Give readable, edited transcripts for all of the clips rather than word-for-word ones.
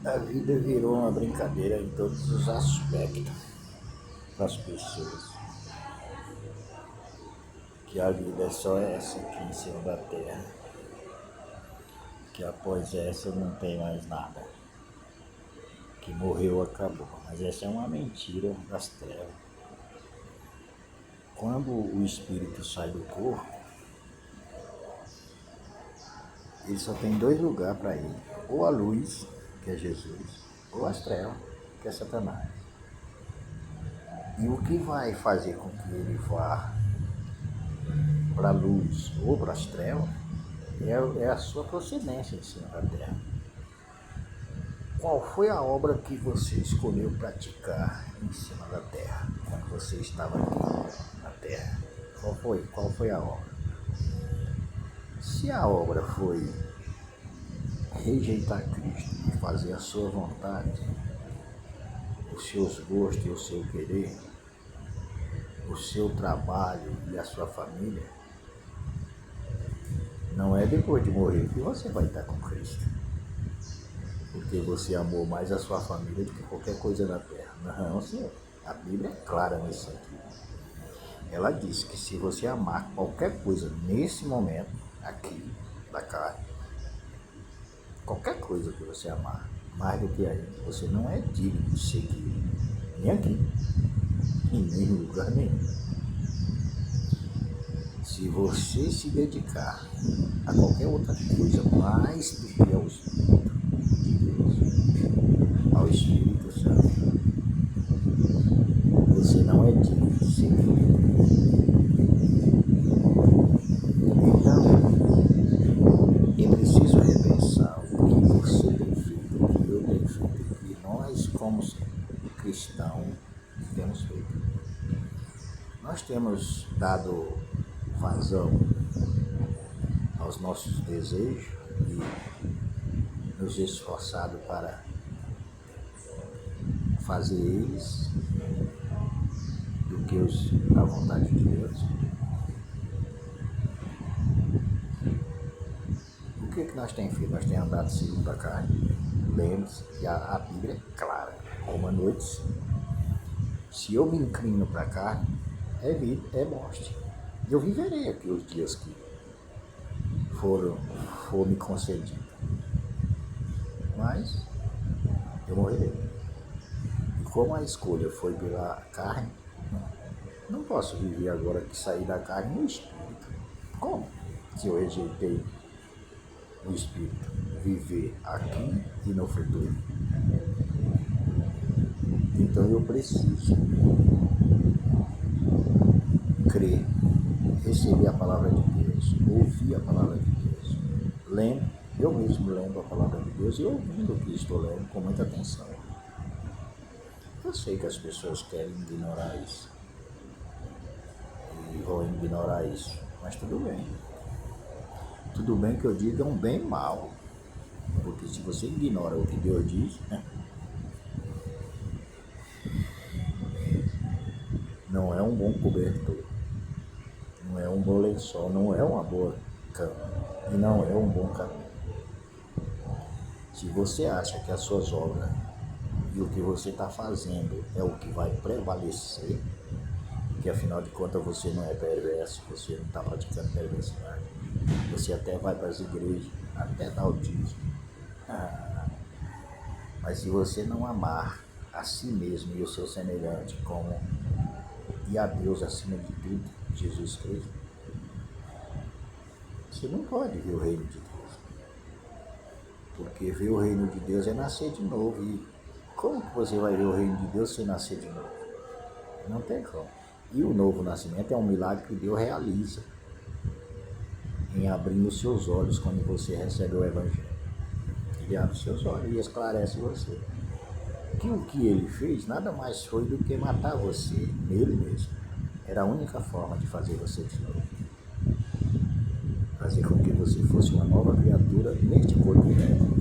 A vida virou uma brincadeira em todos os aspectos das pessoas. Que a vida é só essa aqui em cima da terra. Que após essa não tem mais nada. Que morreu, acabou. Mas essa é uma mentira das trevas. Quando o espírito sai do corpo, ele só tem dois lugares para ir. Ou a luz, que é Jesus, ou as trevas, que é Satanás. E o que vai fazer com que ele vá para a luz ou para as trevas é a sua procedência em cima da terra. Qual foi a obra que você escolheu praticar em cima da terra, quando você estava aqui na terra? Qual foi a obra? Se a obra foi rejeitar Cristo e fazer a sua vontade, os seus gostos e o seu querer, o seu trabalho e a sua família, não é depois de morrer que você vai estar com Cristo. Porque você amou mais a sua família do que qualquer coisa na terra. Não, senhor. A Bíblia é clara nesse sentido. Ela diz que se você amar qualquer coisa nesse momento, aqui, da carne, qualquer coisa que você amar, mais do que aí, você não é digno de seguir, nem aqui, e nem em lugar nenhum. Se você se dedicar a qualquer outra coisa mais do que ao Espírito de Deus, ao Espírito Santo, você não é digno de seguir. Então, é preciso repensar o que você tem feito, o que eu tenho feito, o que nós, como cristãos, temos feito. Nós temos dado vazão aos nossos desejos e nos esforçado para fazer eles do que a vontade de Deus. O que nós temos feito? Nós temos andado segundo a carne. Lembre-se que a Bíblia é clara. Como a noite, se eu me inclino para a carne, é vida, é morte. E eu viverei aqui os dias que for me concedido. Mas eu morrerei. E como a escolha foi pela carne, não posso viver agora que sair da carne no espírito. Como? Se eu rejeitei o espírito, viver aqui e no futuro. Então eu preciso crer, receber a palavra de Deus, ouvir a palavra de Deus. Eu mesmo lendo a palavra de Deus e ouvindo o que estou lendo com muita atenção. Eu sei que as pessoas querem ignorar isso. E vão ignorar isso. Mas tudo bem. Tudo bem que eu diga um bem mal. Porque se você ignora o que Deus diz, não é um bom cobertor. Não é um bom lençol. Não é uma boa cama. E não é um bom caminho. Se você acha que as suas obras e o que você está fazendo é o que vai prevalecer, que afinal de contas você não é perverso, você não está praticando perversidade, você até vai para as igrejas, até dá o dízimo. Mas se você não amar a si mesmo e o seu semelhante e a Deus acima de tudo, Jesus Cristo, você não pode ver o reino de Deus. Porque ver o reino de Deus é nascer de novo. E como que você vai ver o reino de Deus sem nascer de novo? Não tem como. E o novo nascimento é um milagre que Deus realiza em abrindo os seus olhos quando você recebe o Evangelho. Ele abre os seus olhos e esclarece você. Que o que ele fez nada mais foi do que matar você nele mesmo. Era a única forma de fazer você de novo. Fazer com que você fosse uma nova criatura neste corpo velho.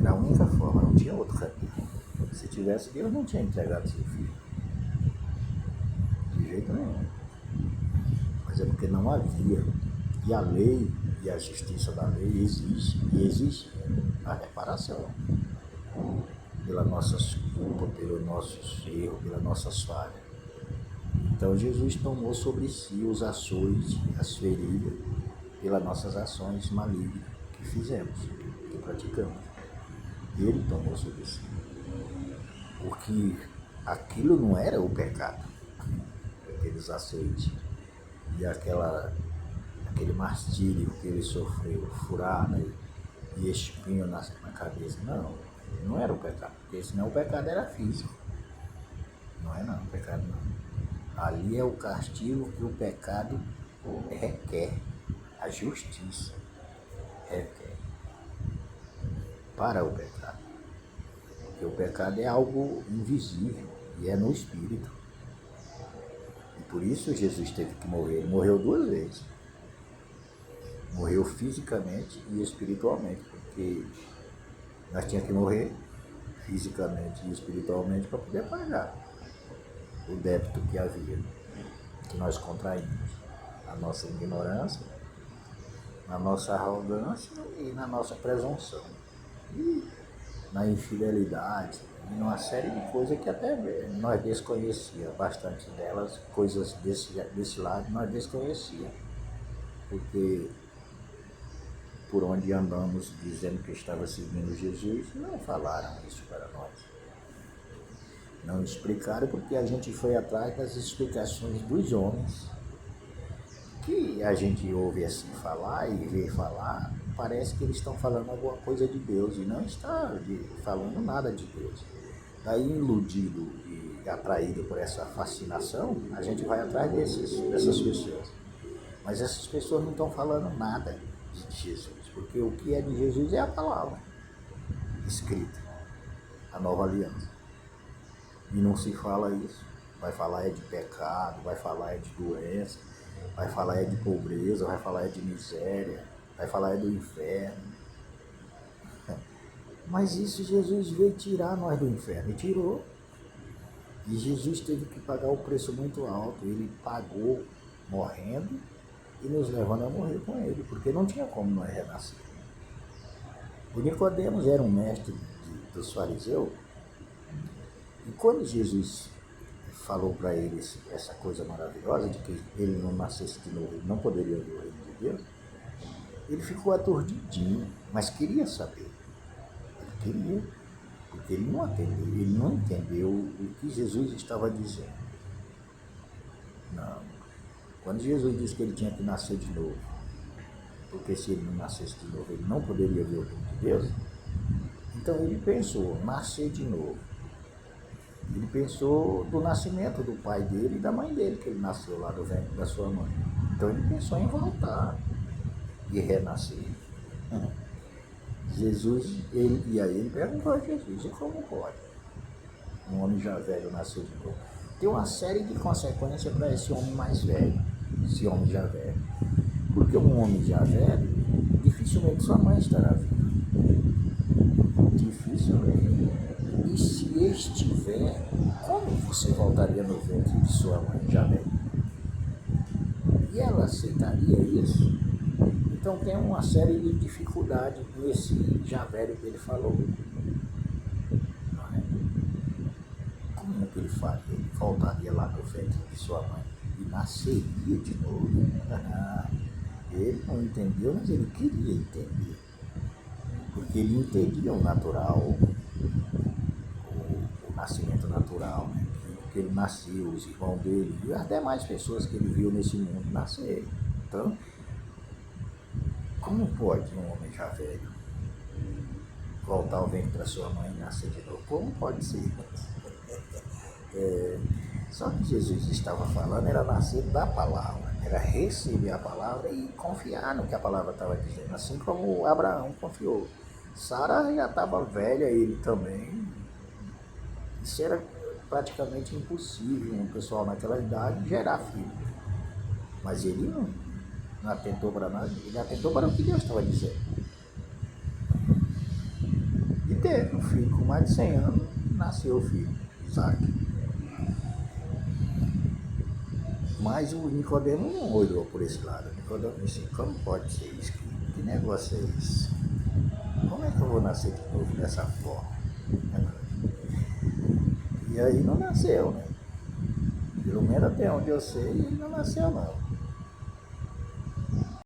Era a única forma, não tinha outro caminho. Se tivesse, Deus não tinha entregado seu filho. De jeito nenhum. Mas é porque não havia E a lei e a justiça da lei exige a reparação pelas nossas culpas, pelos nossos erros, pelas nossas falhas. Então Jesus tomou sobre si os açoites, as feridas, pelas nossas ações malignas que fizemos, que praticamos. Ele tomou sobre si. Porque aquilo não era o pecado, aqueles açoites e aquele martírio que ele sofreu, furada e espinho na cabeça. Não era o pecado, porque senão o pecado era físico. Não é não, o pecado não. Ali é o castigo que o pecado requer, a justiça requer para o pecado. Porque o pecado é algo invisível e é no espírito. E por isso Jesus teve que morrer. Ele morreu 2 vezes. Morreu fisicamente e espiritualmente, porque nós tínhamos que morrer fisicamente e espiritualmente para poder pagar o débito que havia, que nós contraímos, a nossa ignorância, na nossa arrogância e na nossa presunção, e na infidelidade, e numa série de coisas que até nós desconhecíamos, bastante delas, coisas desse lado nós desconhecíamos, porque por onde andamos dizendo que estava seguindo Jesus, não falaram isso para nós. Não explicaram porque a gente foi atrás das explicações dos homens. Que a gente ouve assim falar e vê falar, parece que eles estão falando alguma coisa de Deus e não está falando nada de Deus. Daí, iludido e atraído por essa fascinação, a gente vai atrás dessas pessoas. Mas essas pessoas não estão falando nada de Jesus, porque o que é de Jesus é a palavra escrita, a nova aliança. E não se fala isso. Vai falar é de pecado, vai falar é de doença, vai falar é de pobreza, vai falar é de miséria, vai falar é do inferno. Mas isso Jesus veio tirar nós do inferno, e tirou. E Jesus teve que pagar o preço muito alto. Ele pagou morrendo e nos levando a morrer com ele, porque não tinha como nós renascer. O Nicodemos era um mestre dos fariseus, e quando Jesus falou para ele essa coisa maravilhosa de que ele não nascesse de novo, ele não poderia ver o reino de Deus, ele ficou aturdidinho, mas queria saber. Ele queria, porque ele não entendeu o que Jesus estava dizendo. Não. Quando Jesus disse que ele tinha que nascer de novo, porque se ele não nascesse de novo, ele não poderia ver o reino de Deus, então ele pensou, nascer de novo. Ele pensou do nascimento do pai dele e da mãe dele, que ele nasceu lá do ventre da sua mãe. Então ele pensou em voltar e renascer. E aí ele perguntou a Jesus, e como pode um homem já velho nascer de novo? Tem uma série de consequências para esse homem mais velho, esse homem já velho. Porque um homem já velho, dificilmente sua mãe estará viva. Dificilmente. E se estiver, como você voltaria no ventre de sua mãe já velha? E ela aceitaria isso? Então tem uma série de dificuldades nesse já velho que ele falou. Não é? Como que ele faria? Ele voltaria lá no ventre de sua mãe e nasceria de novo? Ele não entendeu, mas ele queria entender. Porque ele entendia o natural, o nascimento natural, né? Que ele nasceu, os irmãos dele, e as demais pessoas que ele viu nesse mundo nascerem. Então, como pode um homem já velho voltar ao ventre da sua mãe e nascer de novo? Como pode ser? Só que Jesus estava falando, era nascer da palavra, era receber a palavra e confiar no que a palavra estava dizendo, assim como Abraão confiou. Sara já estava velha, ele também. Isso era praticamente impossível, um pessoal naquela idade gerar filho. Mas ele não atentou para nada, ele atentou para o que Deus estava dizendo. E teve um filho, com mais de 100 anos, nasceu o filho, Isaac. Mas o Nicodemo não olhou por esse lado. O Nicodemo disse, como pode ser isso? Que negócio é esse? Como é que eu vou nascer de novo dessa forma? E aí não nasceu, né? Pelo menos até onde eu sei, ele não nasceu não.